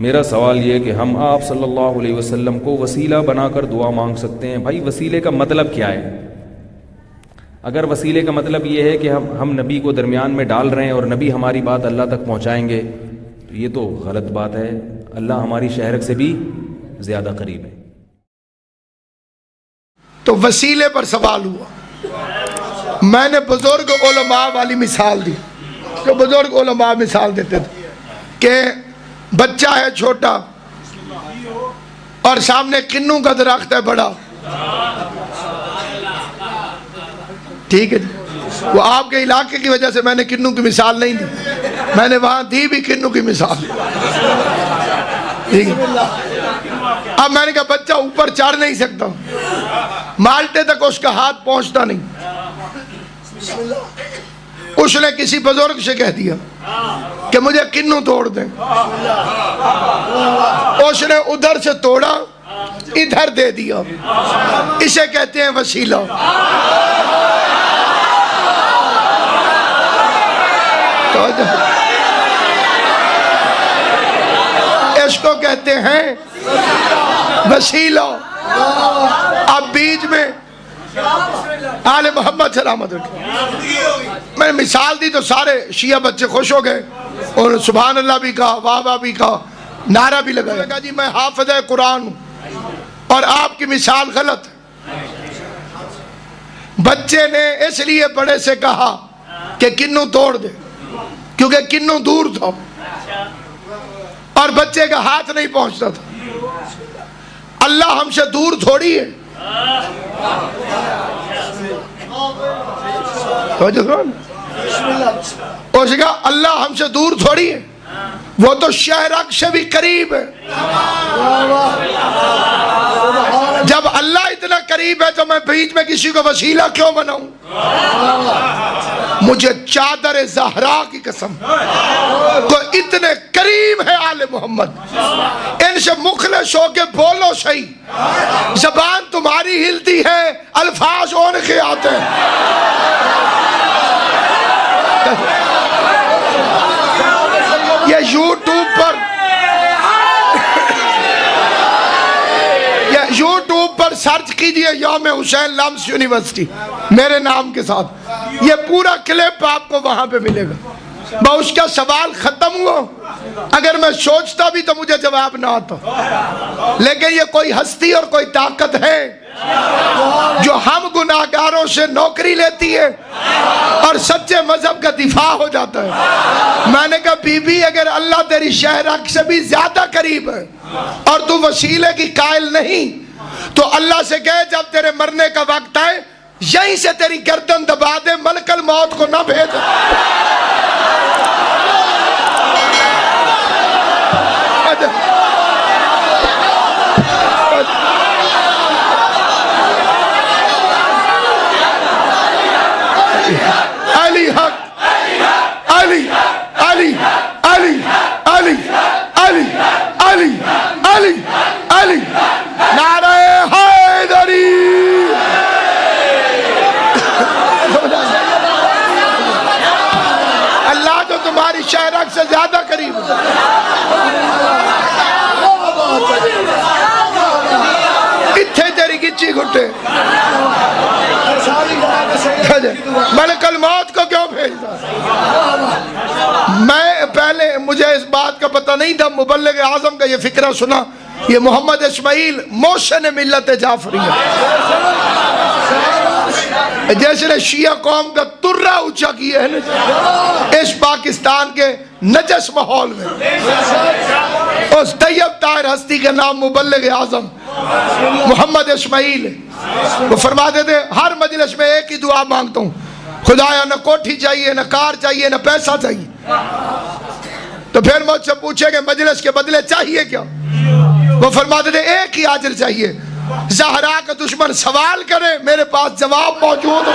میرا سوال یہ ہے کہ ہم آپ صلی اللہ علیہ وسلم کو وسیلہ بنا کر دعا مانگ سکتے ہیں؟ بھائی وسیلے کا مطلب کیا ہے؟ اگر وسیلے کا مطلب یہ ہے کہ ہم نبی کو درمیان میں ڈال رہے ہیں اور نبی ہماری بات اللہ تک پہنچائیں گے تو یہ تو غلط بات ہے. اللہ ہماری شہرک سے بھی زیادہ قریب ہے. تو وسیلے پر سوال ہوا. میں نے بزرگ علماء والی مثال دی. جو بزرگ علماء مثال دیتے تھے کہ بچہ ہے چھوٹا اور سامنے کنوں کا درخت ہے بڑا. ٹھیک ہے جی, وہ آپ کے علاقے کی وجہ سے میں نے کنوں کی مثال نہیں دی, میں نے وہاں دی بھی کنوں کی مثال. ٹھیک ہے. اب میں نے کہا بچہ اوپر چڑھ نہیں سکتا, مالٹے تک اس کا ہاتھ پہنچتا نہیں. اس نے کسی بزرگ سے کہہ دیا کہ مجھے کنوں توڑ دیں. اس نے ادھر سے توڑا, ادھر دے دیا. اسے کہتے ہیں وسیلہ. اس کو کہتے ہیں وسیلہ. اب بیچ میں آل محمد سلامت رکھیں. میں نے مثال دی تو سارے شیعہ بچے خوش ہو گئے اور سبحان اللہ بھی کہا, واہ واہ بھی کہا, نعرہ بھی لگایا. کہا جی میں حافظ قرآن ہوں اور آپ کی مثال غلط ہے. بچے نے اس لیے بڑے سے کہا کہ کنوں توڑ دے کیونکہ کنوں دور تھا اور بچے کا ہاتھ نہیں پہنچتا تھا. اللہ ہم سے دور تھوڑی ہے. اس نے کہا اللہ ہم سے دور تھوڑی ہے, وہ تو شہرک سے بھی قریب ہے. جب اللہ اتنا قریب ہے تو میں بیچ میں کسی کو وسیلہ کیوں بناؤں؟ مجھے چادر زہرا کی قسم, تو اتنے قریب ہے آل محمد. ان سے مخلص ہو کے بولو صحیح, زبان تمہاری ہلتی ہے, الفاظ ان کے آتے ہیں. یہ یوٹیوب پر سرچ کیجئے یوم حسین لمس یونیورسٹی میرے نام کے ساتھ, یہ پورا کلپ آپ کو وہاں پہ ملے گا. اس کا سوال ختم ہوا. اگر میں سوچتا بھی تو مجھے جواب نہ آتا, لیکن یہ کوئی ہستی اور کوئی طاقت ہے جو ہم گناہگاروں سے نوکری لیتی ہے اور سچے مذہب کا دفاع ہو جاتا ہے. میں نے کہا بی بی اگر اللہ تیری شہرک سے بھی زیادہ قریب ہے اور تو وسیلے کی قائل نہیں تو اللہ سے کہے جب تیرے مرنے کا وقت آئے یہیں سے تیری گردن دبا دے, ملک الموت کو نہ بھیج. علی حق, علی علی علی علی علی علی علی علی, نعرہ حیدری. اللہ تو تمہاری شہرک سے زیادہ قریب ہے. اتھے تیری گچی گھٹے, ملک الموت کو کیوں بھیجتا؟ میں پہلے مجھے اس بات کا پتہ نہیں تھا, مبلغ اعظم کا یہ فکرہ سنا. یہ محمد اسماعیل موشن ملت جعفری ہے, جیسے نے شیعہ قوم کا ترہ اونچا کیا ہے نا اس پاکستان کے نجس ماحول میں. اس طیب طاہر ہستی کا نام مبلغ اعظم محمد اسماعیل. وہ فرماتے تھے ہر مجلس میں ایک ہی دعا مانگتا ہوں, خدایا نہ کوٹھی چاہیے, نہ کار چاہیے, نہ پیسہ چاہیے. تو پھر مجھ سے پوچھے کہ مجلس کے بدلے چاہیے کیا؟ وہ فرماتے تھے ایک ہی اجر چاہیے. زہرا کا دشمن سوال کرے میرے پاس جواب موجود.